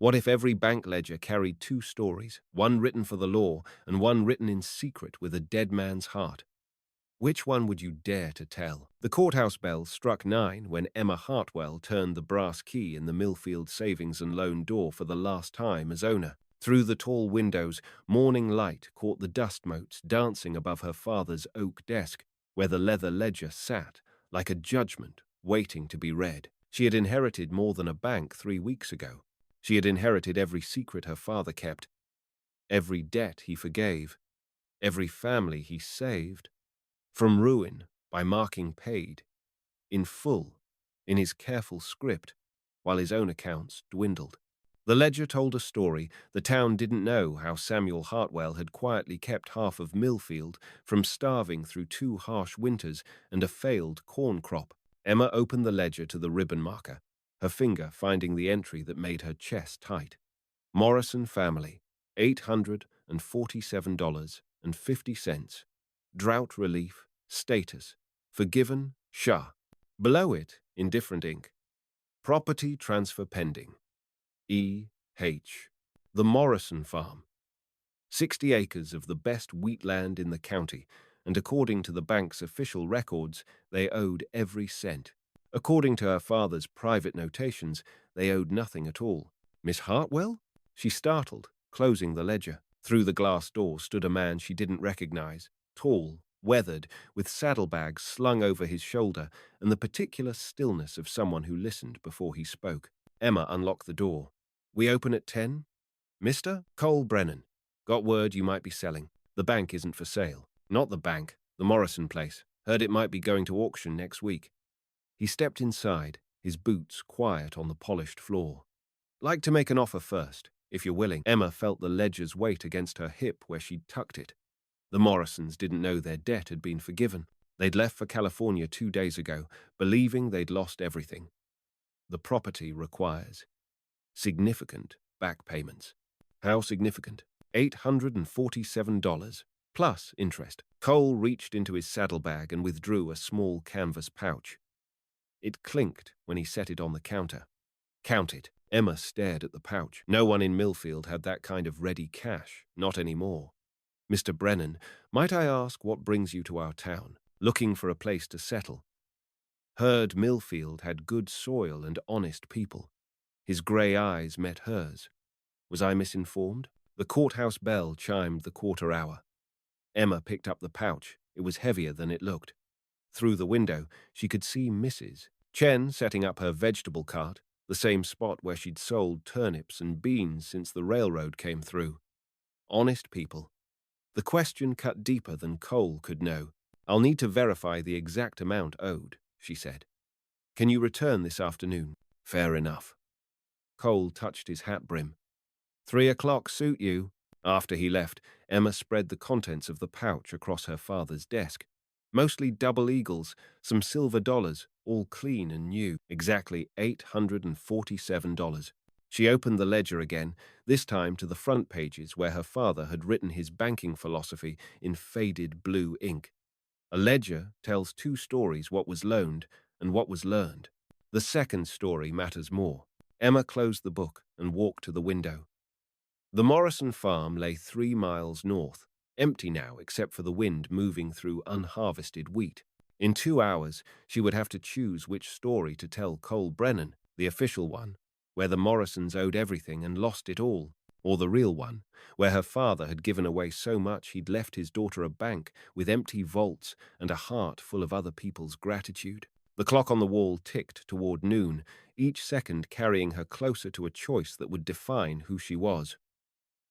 What if every bank ledger carried two stories, one written for the law and one written in secret with a dead man's heart? Which one would you dare to tell? The courthouse bell struck 9 when Emma Hartwell turned the brass key in the Millfield Savings and Loan door for the last time as owner. Through the tall windows, morning light caught the dust motes dancing above her father's oak desk, where the leather ledger sat, like a judgment waiting to be read. She had inherited more than a bank 3 weeks ago. She had inherited every secret her father kept, every debt he forgave, every family he saved, from ruin by marking paid, in full, in his careful script, while his own accounts dwindled. The ledger told a story. The town didn't know how Samuel Hartwell had quietly kept half of Millfield from starving through 2 harsh winters and a failed corn crop. Emma opened the ledger to the ribbon marker, her finger finding the entry that made her chest tight. Morrison family, $847.50. Drought relief, status, forgiven, Shah. Below it, in different ink, property transfer pending. E.H. The Morrison Farm. 60 acres of the best wheat land in the county, and according to the bank's official records, they owed every cent. According to her father's private notations, they owed nothing at all. Miss Hartwell? She startled, closing the ledger. Through the glass door stood a man she didn't recognize, tall, weathered, with saddlebags slung over his shoulder and the particular stillness of someone who listened before he spoke. Emma unlocked the door. "We open at 10? Mr. Cole Brennan. Got word you might be selling. The bank isn't for sale." "Not the bank, the Morrison place. Heard it might be going to auction next week." He stepped inside, his boots quiet on the polished floor. "Like to make an offer first, if you're willing." Emma felt the ledger's weight against her hip where she'd tucked it. The Morrisons didn't know their debt had been forgiven. They'd left for California 2 days ago, believing they'd lost everything. The property requires significant back payments. How significant? $847, plus interest. Cole reached into his saddlebag and withdrew a small canvas pouch. It clinked when he set it on the counter. "Count it." Emma stared at the pouch. No one in Millfield had that kind of ready cash, not anymore. "Mr. Brennan, might I ask what brings you to our town? Looking for a place to settle?" Heard Millfield had good soil and honest people. His grey eyes met hers. Was I misinformed? The courthouse bell chimed the quarter hour. Emma picked up the pouch. It was heavier than it looked. Through the window, she could see Mrs. Chen setting up her vegetable cart, the same spot where she'd sold turnips and beans since the railroad came through. Honest people. The question cut deeper than Cole could know. "I'll need to verify the exact amount owed," she said. "Can you return this afternoon?" "Fair enough." Cole touched his hat brim. 3 o'clock suit you?" After he left, Emma spread the contents of the pouch across her father's desk. Mostly double eagles, some silver dollars, all clean and new. Exactly $847. She opened the ledger again, this time to the front pages where her father had written his banking philosophy in faded blue ink. A ledger tells 2 stories: what was loaned and what was learned. The second story matters more. Emma closed the book and walked to the window. The Morrison farm lay 3 miles north, empty now except for the wind moving through unharvested wheat. In 2 hours, she would have to choose which story to tell Cole Brennan, the official one, where the Morrisons owed everything and lost it all, or the real one, where her father had given away so much he'd left his daughter a bank with empty vaults and a heart full of other people's gratitude. The clock on the wall ticked toward noon, each second carrying her closer to a choice that would define who she was.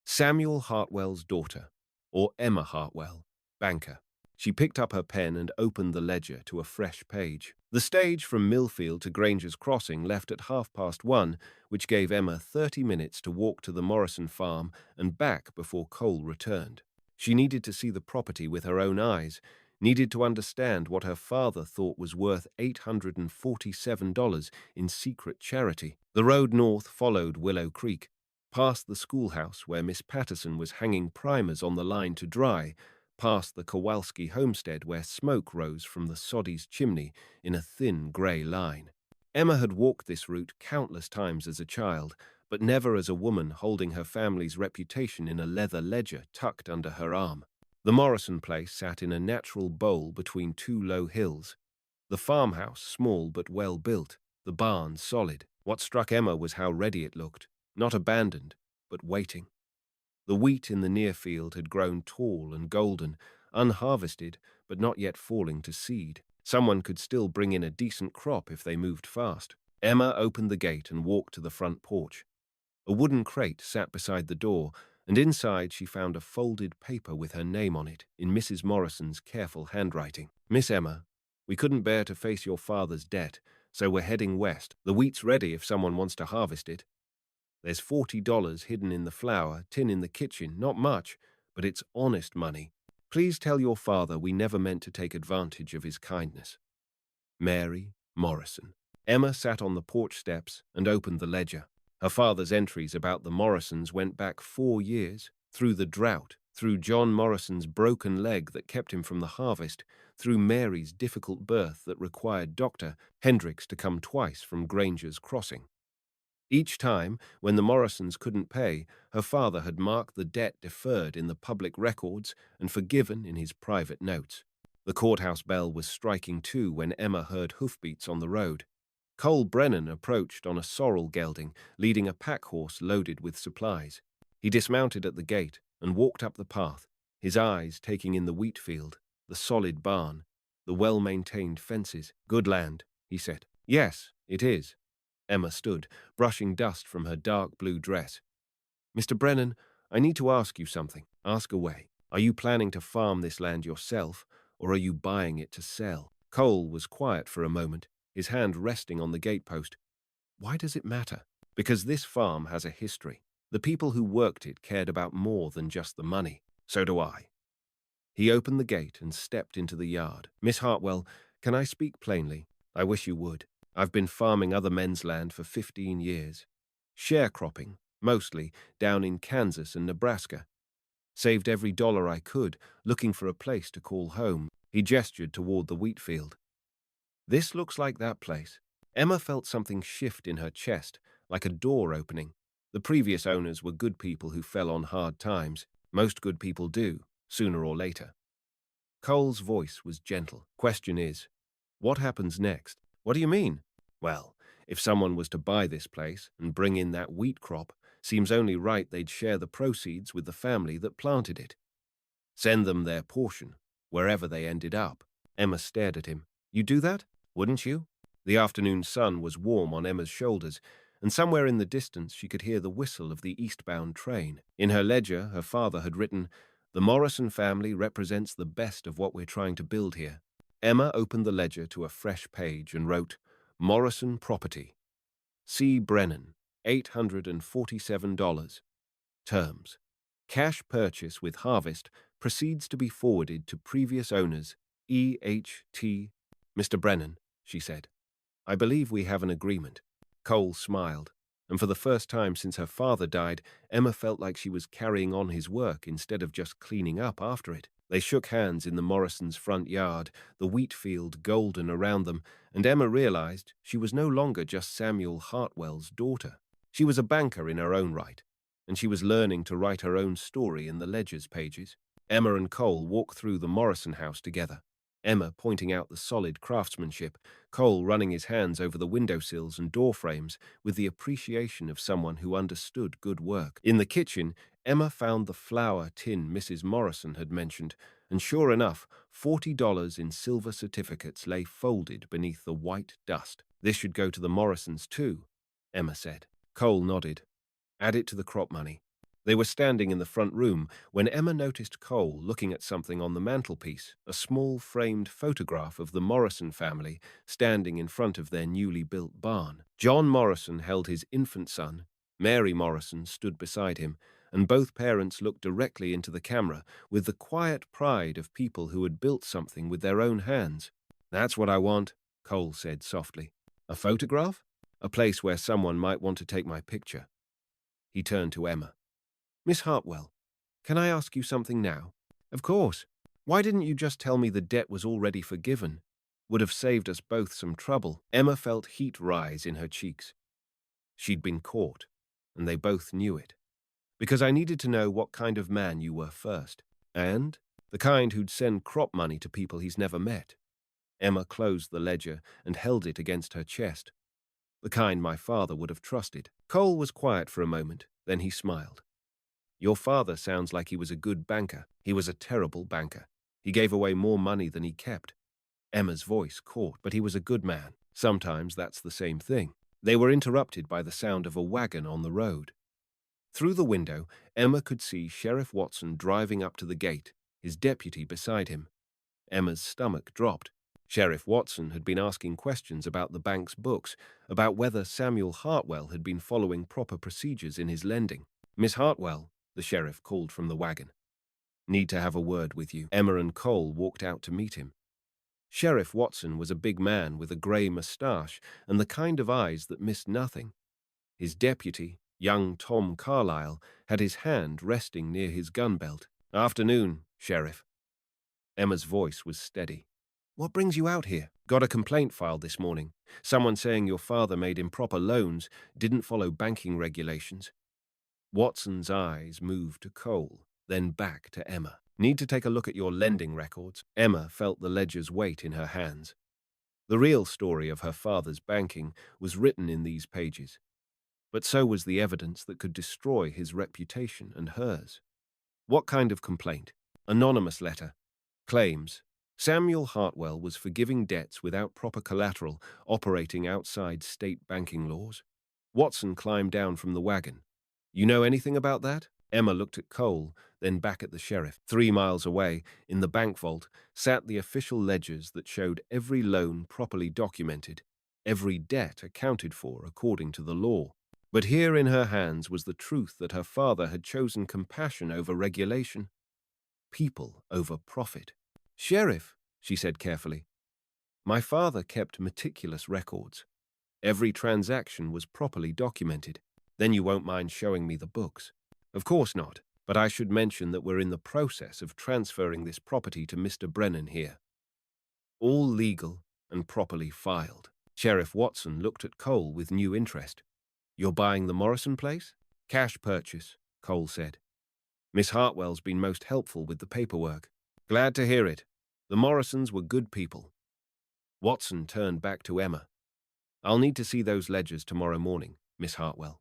Samuel Hartwell's daughter, or Emma Hartwell, banker. She picked up her pen and opened the ledger to a fresh page. The stage from Millfield to Granger's Crossing left at 1:30, which gave Emma 30 minutes to walk to the Morrison farm and back before Cole returned. She needed to see the property with her own eyes, needed to understand what her father thought was worth $847 in secret charity. The road north followed Willow Creek, past the schoolhouse where Miss Patterson was hanging primers on the line to dry, past the Kowalski homestead where smoke rose from the Soddy's chimney in a thin grey line. Emma had walked this route countless times as a child, but never as a woman holding her family's reputation in a leather ledger tucked under her arm. The Morrison place sat in a natural bowl between two low hills. The farmhouse small but well built, the barn solid. What struck Emma was how ready it looked, not abandoned, but waiting. The wheat in the near field had grown tall and golden, unharvested, but not yet falling to seed. Someone could still bring in a decent crop if they moved fast. Emma opened the gate and walked to the front porch. A wooden crate sat beside the door, and inside she found a folded paper with her name on it, in Mrs. Morrison's careful handwriting. Miss Emma, we couldn't bear to face your father's debt, so we're heading west. The wheat's ready if someone wants to harvest it. There's $40 hidden in the flour, tin in the kitchen, not much, but it's honest money. Please tell your father we never meant to take advantage of his kindness. Mary Morrison. Emma sat on the porch steps and opened the ledger. Her father's entries about the Morrisons went back 4 years, through the drought, through John Morrison's broken leg that kept him from the harvest, through Mary's difficult birth that required Dr. Hendricks to come twice from Granger's Crossing. Each time, when the Morrisons couldn't pay, her father had marked the debt deferred in the public records and forgiven in his private notes. The courthouse bell was striking 2 when Emma heard hoofbeats on the road. Cole Brennan approached on a sorrel gelding, leading a pack horse loaded with supplies. He dismounted at the gate and walked up the path, his eyes taking in the wheat field, the solid barn, the well-maintained fences. Good land, he said. Yes, it is. Emma stood, brushing dust from her dark blue dress. Mr. Brennan, I need to ask you something. Ask away. Are you planning to farm this land yourself, or are you buying it to sell? Cole was quiet for a moment, his hand resting on the gatepost. Why does it matter? Because this farm has a history. The people who worked it cared about more than just the money. So do I. He opened the gate and stepped into the yard. Miss Hartwell, can I speak plainly? I wish you would. I've been farming other men's land for 15 years. Sharecropping, mostly, down in Kansas and Nebraska. Saved every dollar I could, looking for a place to call home. He gestured toward the wheat field. This looks like that place. Emma felt something shift in her chest, like a door opening. The previous owners were good people who fell on hard times. Most good people do, sooner or later. Cole's voice was gentle. Question is, what happens next? What do you mean? Well, if someone was to buy this place and bring in that wheat crop, seems only right they'd share the proceeds with the family that planted it. Send them their portion, wherever they ended up. Emma stared at him. You do that? Wouldn't you? The afternoon sun was warm on Emma's shoulders, and somewhere in the distance she could hear the whistle of the eastbound train. In her ledger, her father had written, "The Morrison family represents the best of what we're trying to build here." Emma opened the ledger to a fresh page and wrote, Morrison Property. C. Brennan, $847. Terms. Cash purchase with harvest proceeds to be forwarded to previous owners, E.H.T. Mr. Brennan, she said. I believe we have an agreement. Cole smiled, and for the first time since her father died, Emma felt like she was carrying on his work instead of just cleaning up after it. They shook hands in the Morrisons' front yard, the wheat field golden around them, and Emma realized she was no longer just Samuel Hartwell's daughter. She was a banker in her own right, and she was learning to write her own story in the ledger's pages. Emma and Cole walked through the Morrison house together. Emma pointing out the solid craftsmanship, Cole running his hands over the windowsills and door frames with the appreciation of someone who understood good work. In the kitchen, Emma found the flour tin Mrs. Morrison had mentioned, and sure enough, $40 in silver certificates lay folded beneath the white dust. This should go to the Morrisons too, Emma said. Cole nodded. Add it to the crop money. They were standing in the front room when Emma noticed Cole looking at something on the mantelpiece, a small framed photograph of the Morrison family standing in front of their newly built barn. John Morrison held his infant son. Mary Morrison stood beside him, and both parents looked directly into the camera with the quiet pride of people who had built something with their own hands. That's what I want, Cole said softly. A photograph? A place where someone might want to take my picture. He turned to Emma. Miss Hartwell, can I ask you something now? Of course. Why didn't you just tell me the debt was already forgiven? Would have saved us both some trouble. Emma felt heat rise in her cheeks. She'd been caught. and they both knew it. Because I needed to know what kind of man you were first, and the kind who'd send crop money to people he's never met. Emma closed the ledger and held it against her chest. The kind my father would have trusted. Cole was quiet for a moment, then he smiled. Your father sounds like he was a good banker. He was a terrible banker. He gave away more money than he kept. Emma's voice caught, but he was a good man. Sometimes that's the same thing. They were interrupted by the sound of a wagon on the road. Through the window, Emma could see Sheriff Watson driving up to the gate, his deputy beside him. Emma's stomach dropped. Sheriff Watson had been asking questions about the bank's books, about whether Samuel Hartwell had been following proper procedures in his lending. Miss Hartwell, the sheriff called from the wagon. Need to have a word with you. Emma and Cole walked out to meet him. Sheriff Watson was a big man with a grey moustache and the kind of eyes that missed nothing. His deputy, young Tom Carlyle, had his hand resting near his gun belt. Afternoon, Sheriff. Emma's voice was steady. What brings you out here? Got a complaint filed this morning. Someone saying your father made improper loans, didn't follow banking regulations. Watson's eyes moved to Cole, then back to Emma. Need to take a look at your lending records. Emma felt the ledger's weight in her hands. The real story of her father's banking was written in these pages. But so was the evidence that could destroy his reputation and hers. What kind of complaint? Anonymous letter. Claims. Samuel Hartwell was forgiving debts without proper collateral, operating outside state banking laws. Watson climbed down from the wagon. You know anything about that? Emma looked at Cole, then back at the sheriff. 3 miles away, in the bank vault, sat the official ledgers that showed every loan properly documented, every debt accounted for according to the law. But here in her hands was the truth that her father had chosen compassion over regulation, people over profit. Sheriff, she said carefully, my father kept meticulous records. Every transaction was properly documented. Then you won't mind showing me the books. Of course not, but I should mention that we're in the process of transferring this property to Mr. Brennan here. All legal and properly filed. Sheriff Watson looked at Cole with new interest. You're buying the Morrison place? Cash purchase, Cole said. Miss Hartwell's been most helpful with the paperwork. Glad to hear it. The Morrisons were good people. Watson turned back to Emma. I'll need to see those ledgers tomorrow morning, Miss Hartwell.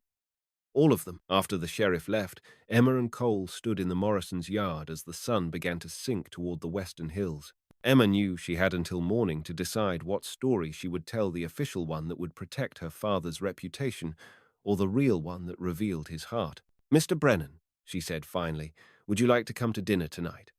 All of them. After the sheriff left, Emma and Cole stood in the Morrisons' yard as the sun began to sink toward the western hills. Emma knew she had until morning to decide what story she would tell, the official one that would protect her father's reputation, or the real one that revealed his heart. Mr. Brennan, she said finally, would you like to come to dinner tonight?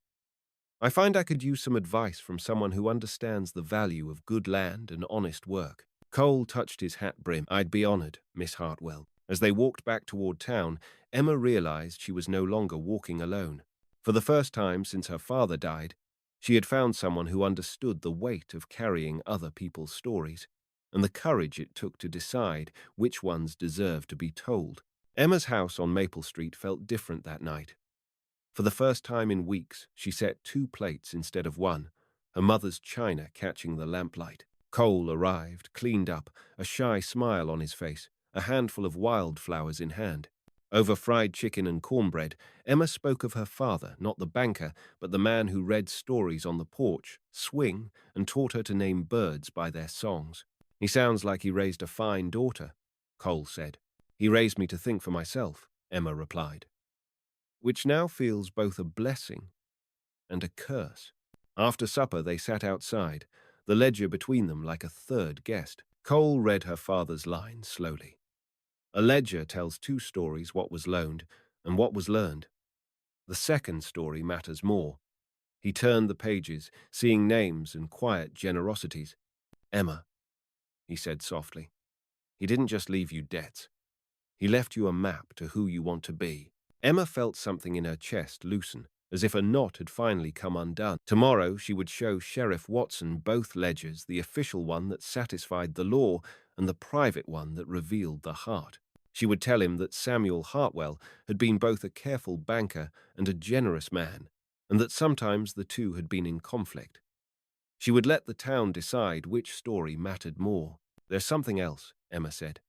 I find I could use some advice from someone who understands the value of good land and honest work. Cole touched his hat brim. I'd be honored, Miss Hartwell. As they walked back toward town, Emma realized she was no longer walking alone. For the first time since her father died, she had found someone who understood the weight of carrying other people's stories, and the courage it took to decide which ones deserved to be told. Emma's house on Maple Street felt different that night. For the first time in weeks, she set 2 plates instead of 1, her mother's china catching the lamplight. Cole arrived, cleaned up, a shy smile on his face, a handful of wildflowers in hand. Over fried chicken and cornbread, Emma spoke of her father, not the banker, but the man who read stories on the porch, swing, and taught her to name birds by their songs. He sounds like he raised a fine daughter, Cole said. He raised me to think for myself, Emma replied. Which now feels both a blessing and a curse. After supper, they sat outside, the ledger between them like a third guest. Cole read her father's lines slowly. A ledger tells 2 stories, what was loaned and what was learned. The second story matters more. He turned the pages, seeing names and quiet generosities. Emma, he said softly, he didn't just leave you debts. He left you a map to who you want to be. Emma felt something in her chest loosen, as if a knot had finally come undone. Tomorrow she would show Sheriff Watson both ledgers, the official one that satisfied the law and the private one that revealed the heart. She would tell him that Samuel Hartwell had been both a careful banker and a generous man, and that sometimes the two had been in conflict. She would let the town decide which story mattered more. There's something else, Emma said.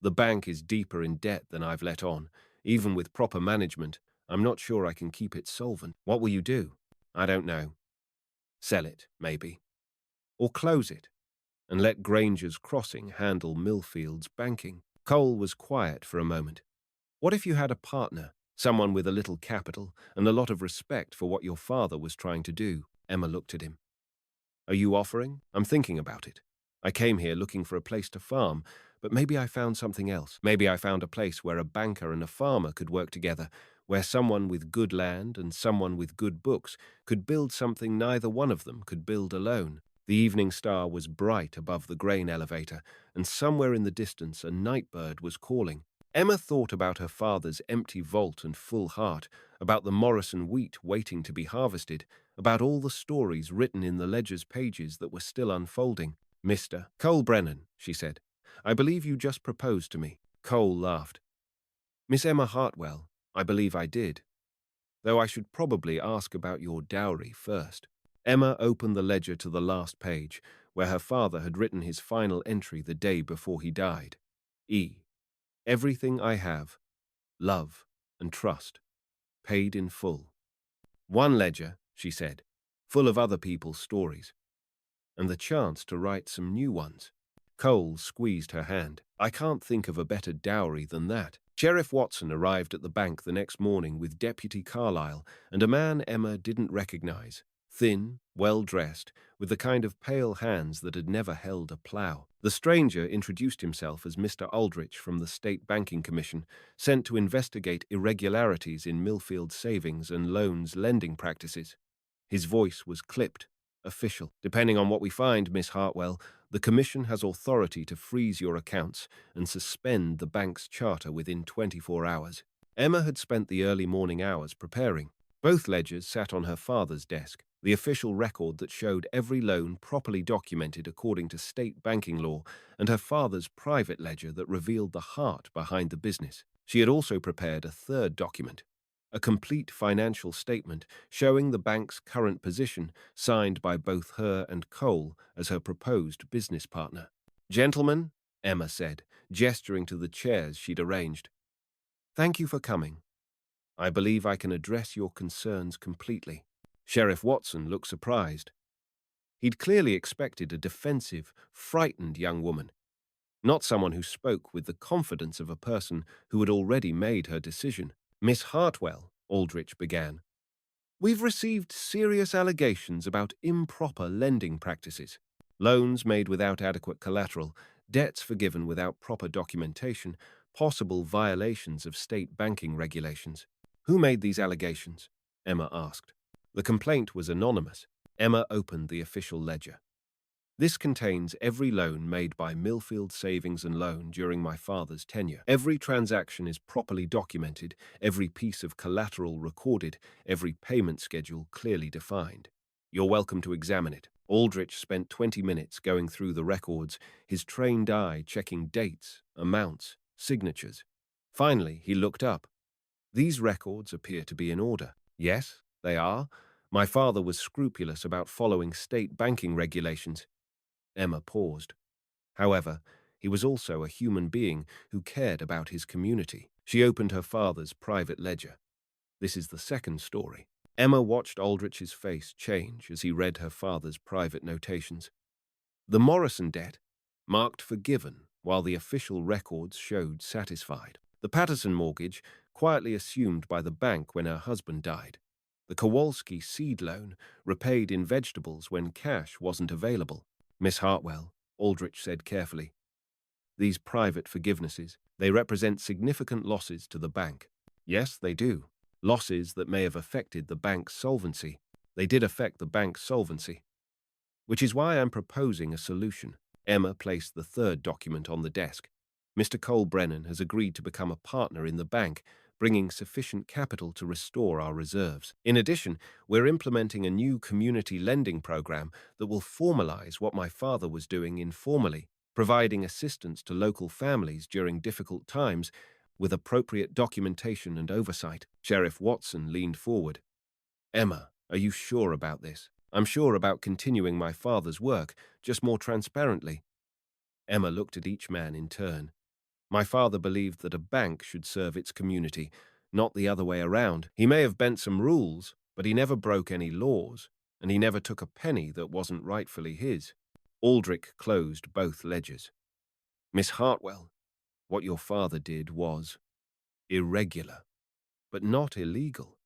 The bank is deeper in debt than I've let on. Even with proper management, I'm not sure I can keep it solvent. What will you do? I don't know. Sell it, maybe. Or close it, and let Granger's Crossing handle Millfield's banking. Cole was quiet for a moment. What if you had a partner, someone with a little capital and a lot of respect for what your father was trying to do? Emma looked at him. Are you offering? I'm thinking about it. I came here looking for a place to farm, but maybe I found something else. Maybe I found a place where a banker and a farmer could work together, where someone with good land and someone with good books could build something neither one of them could build alone. The evening star was bright above the grain elevator, and somewhere in the distance a night bird was calling. Emma thought about her father's empty vault and full heart, about the Morrison wheat waiting to be harvested, about all the stories written in the ledger's pages that were still unfolding. Mr. Cole Brennan, she said, I believe you just proposed to me. Cole laughed. Miss Emma Hartwell, I believe I did, though I should probably ask about your dowry first. Emma opened the ledger to the last page, where her father had written his final entry the day before he died. Everything I have, love and trust, paid in full. One ledger, she said, full of other people's stories, and the chance to write some new ones. Cole squeezed her hand. I can't think of a better dowry than that. Sheriff Watson arrived at the bank the next morning with Deputy Carlyle and a man Emma didn't recognize. Thin, well-dressed, with the kind of pale hands that had never held a plough. The stranger introduced himself as Mr. Aldrich from the State Banking Commission, sent to investigate irregularities in Millfield savings and loans lending practices. His voice was clipped, official. Depending on what we find, Miss Hartwell, the Commission has authority to freeze your accounts and suspend the bank's charter within 24 hours. Emma had spent the early morning hours preparing. Both ledgers sat on her father's desk, the official record that showed every loan properly documented according to state banking law, and her father's private ledger that revealed the heart behind the business. She had also prepared a third document, a complete financial statement showing the bank's current position, signed by both her and Cole as her proposed business partner. Gentlemen, Emma said, gesturing to the chairs she'd arranged, thank you for coming. I believe I can address your concerns completely. Sheriff Watson looked surprised. He'd clearly expected a defensive, frightened young woman, not someone who spoke with the confidence of a person who had already made her decision. Miss Hartwell, Aldrich began, we've received serious allegations about improper lending practices, loans made without adequate collateral, debts forgiven without proper documentation, possible violations of state banking regulations. Who made these allegations? Emma asked. The complaint was anonymous. Emma opened the official ledger. This contains every loan made by Millfield Savings and Loan during my father's tenure. Every transaction is properly documented, every piece of collateral recorded, every payment schedule clearly defined. You're welcome to examine it. Aldrich spent 20 minutes going through the records, his trained eye checking dates, amounts, signatures. Finally, he looked up. These records appear to be in order. Yes, they are. My father was scrupulous about following state banking regulations. Emma paused. However, he was also a human being who cared about his community. She opened her father's private ledger. This is the second story. Emma watched Aldrich's face change as he read her father's private notations. The Morrison debt marked forgiven, while the official records showed satisfied. The Patterson mortgage, quietly assumed by the bank when her husband died. The Kowalski seed loan, repaid in vegetables when cash wasn't available. Miss Hartwell, Aldrich said carefully, these private forgivenesses, they represent significant losses to the bank. Yes, they do. Losses that may have affected the bank's solvency. They did affect the bank's solvency. Which is why I'm proposing a solution. Emma placed the third document on the desk. Mr. Cole Brennan has agreed to become a partner in the bank, bringing sufficient capital to restore our reserves. In addition, we're implementing a new community lending program that will formalize what my father was doing informally, providing assistance to local families during difficult times with appropriate documentation and oversight. Sheriff Watson leaned forward. Emma, are you sure about this? I'm sure about continuing my father's work, just more transparently. Emma looked at each man in turn. My father believed that a bank should serve its community, not the other way around. He may have bent some rules, but he never broke any laws, and he never took a penny that wasn't rightfully his. Aldrich closed both ledgers. Miss Hartwell, what your father did was irregular, but not illegal.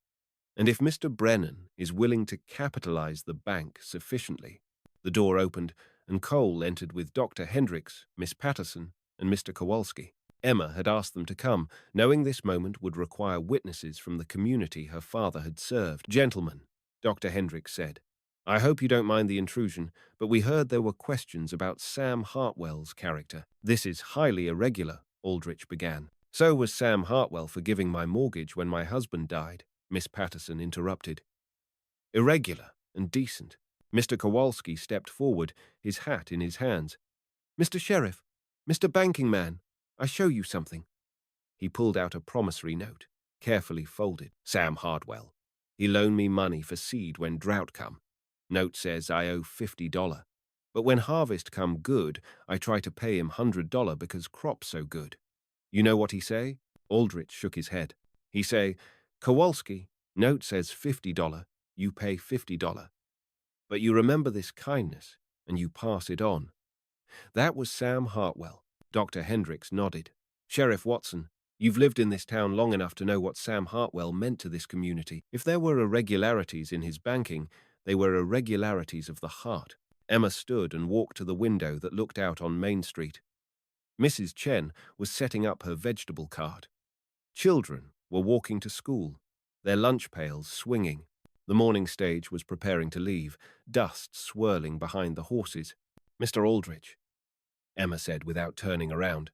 And if Mr. Brennan is willing to capitalize the bank sufficiently. The door opened, and Cole entered with Dr. Hendricks, Miss Patterson, and Mr. Kowalski. Emma had asked them to come, knowing this moment would require witnesses from the community her father had served. Gentlemen, Dr. Hendricks said, I hope you don't mind the intrusion, but we heard there were questions about Sam Hartwell's character. This is highly irregular, Aldrich began. So was Sam Hartwell forgiving my mortgage when my husband died, Miss Patterson interrupted. Irregular and decent. Mr. Kowalski stepped forward, his hat in his hands. Mr. Sheriff, Mr. Banking Man, I show you something. He pulled out a promissory note, carefully folded. Sam Hartwell. He loaned me money for seed when drought come. Note says I owe $50. But when harvest come good, I try to pay him $100 because crop's so good. You know what he say? Aldrich shook his head. He say, Kowalski, note says $50, you pay $50. But you remember this kindness, and you pass it on. That was Sam Hartwell. Dr. Hendricks nodded. Sheriff Watson, you've lived in this town long enough to know what Sam Hartwell meant to this community. If there were irregularities in his banking, they were irregularities of the heart. Emma stood and walked to the window that looked out on Main Street. Mrs. Chen was setting up her vegetable cart. Children were walking to school, their lunch pails swinging. The morning stage was preparing to leave, dust swirling behind the horses. Mr. Aldrich, Emma said without turning around.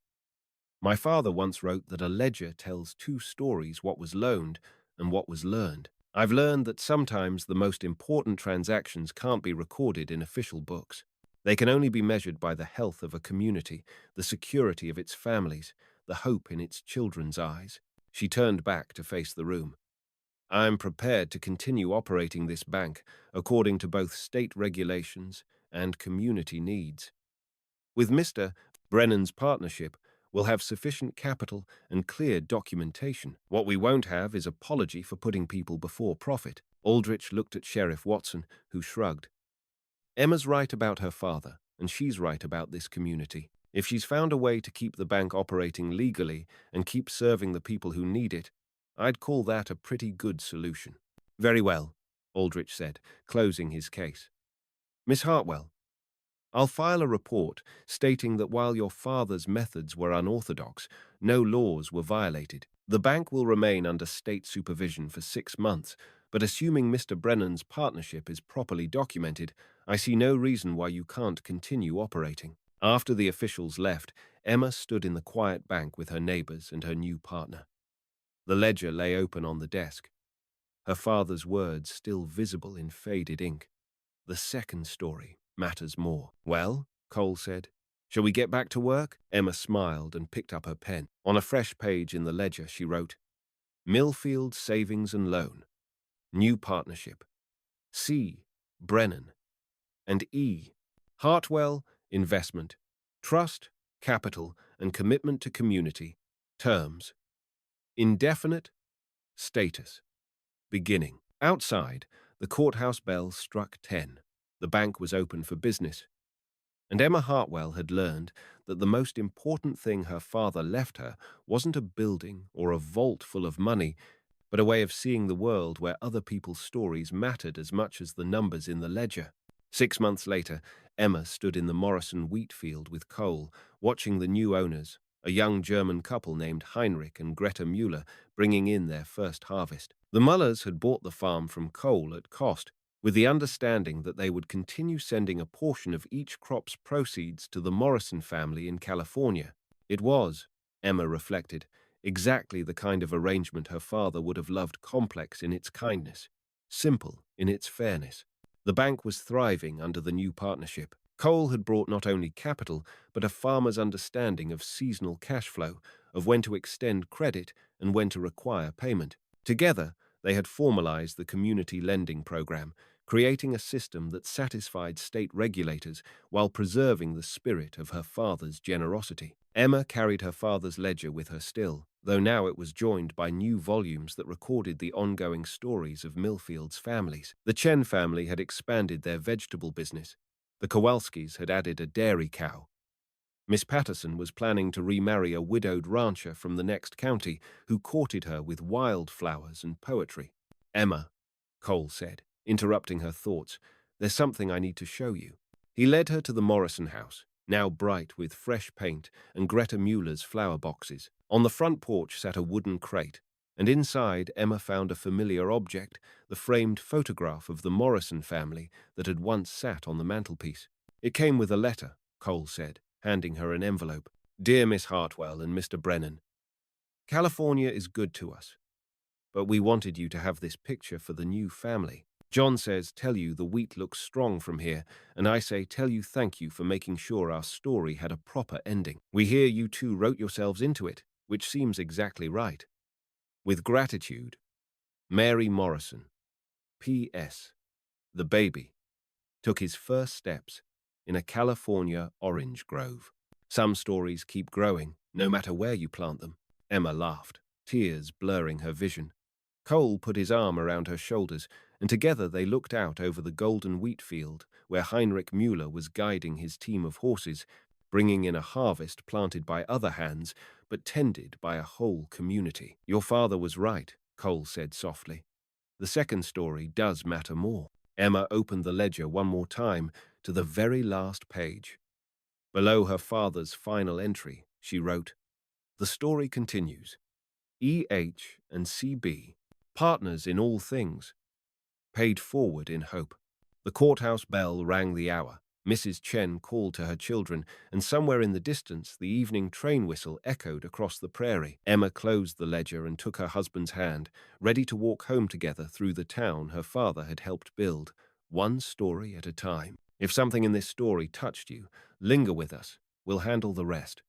My father once wrote that a ledger tells two stories, what was loaned and what was learned. I've learned that sometimes the most important transactions can't be recorded in official books. They can only be measured by the health of a community, the security of its families, the hope in its children's eyes. She turned back to face the room. I'm prepared to continue operating this bank according to both state regulations and community needs. With Mr. Brennan's partnership, we'll have sufficient capital and clear documentation. What we won't have is apology for putting people before profit. Aldrich looked at Sheriff Watson, who shrugged. Emma's right about her father, and she's right about this community. If she's found a way to keep the bank operating legally and keep serving the people who need it, I'd call that a pretty good solution. Very well, Aldrich said, closing his case. Miss Hartwell, I'll file a report stating that while your father's methods were unorthodox, no laws were violated. The bank will remain under state supervision for 6 months, but assuming Mr. Brennan's partnership is properly documented, I see no reason why you can't continue operating. After the officials left, Emma stood in the quiet bank with her neighbors and her new partner. The ledger lay open on the desk, her father's words still visible in faded ink. The second story matters more. Well, Cole said, shall we get back to work? Emma smiled and picked up her pen. On a fresh page in the ledger, she wrote, Millfield Savings and Loan, New Partnership, C. Brennan, and E. Hartwell Investment, Trust, Capital, and Commitment to Community, Terms, Indefinite, Status, Beginning. Outside, the courthouse bell struck 10. The bank was open for business. And Emma Hartwell had learned that the most important thing her father left her wasn't a building or a vault full of money, but a way of seeing the world where other people's stories mattered as much as the numbers in the ledger. 6 months later, Emma stood in the Morrison wheat field with Cole, watching the new owners, a young German couple named Heinrich and Greta Mueller, bringing in their first harvest. The Mullers had bought the farm from Cole at cost, with the understanding that they would continue sending a portion of each crop's proceeds to the Morrison family in California. It was, Emma reflected, exactly the kind of arrangement her father would have loved, complex in its kindness, simple in its fairness. The bank was thriving under the new partnership. Cole had brought not only capital, but a farmer's understanding of seasonal cash flow, of when to extend credit and when to require payment. Together, they had formalized the community lending program, creating a system that satisfied state regulators while preserving the spirit of her father's generosity. Emma carried her father's ledger with her still, though now it was joined by new volumes that recorded the ongoing stories of Millfield's families. The Chen family had expanded their vegetable business. The Kowalskis had added a dairy cow. Miss Patterson was planning to remarry a widowed rancher from the next county who courted her with wildflowers and poetry. Emma, Cole said, interrupting her thoughts, there's something I need to show you. He led her to the Morrison house, now bright with fresh paint and Greta Muller's flower boxes. On the front porch sat a wooden crate, and inside Emma found a familiar object, the framed photograph of the Morrison family that had once sat on the mantelpiece. It came with a letter, Cole said, handing her an envelope. Dear Miss Hartwell and Mr. Brennan, California is good to us, but we wanted you to have this picture for the new family. John says, tell you the wheat looks strong from here, and I say, tell you thank you for making sure our story had a proper ending. We hear you two wrote yourselves into it, which seems exactly right. With gratitude, Mary Morrison. P.S. The baby took his first steps in a California orange grove. Some stories keep growing, no matter where you plant them. Emma laughed, tears blurring her vision. Cole put his arm around her shoulders, and together they looked out over the golden wheat field where Heinrich Müller was guiding his team of horses, bringing in a harvest planted by other hands, but tended by a whole community. Your father was right, Cole said softly. The second story does matter more. Emma opened the ledger one more time to the very last page. Below her father's final entry, she wrote, the story continues. E.H. and C.B., partners in all things, paid forward in hope. The courthouse bell rang the hour. Mrs. Chen called to her children, and somewhere in the distance the evening train whistle echoed across the prairie. Emma closed the ledger and took her husband's hand, ready to walk home together through the town her father had helped build, one story at a time. If something in this story touched you, linger with us. We'll handle the rest.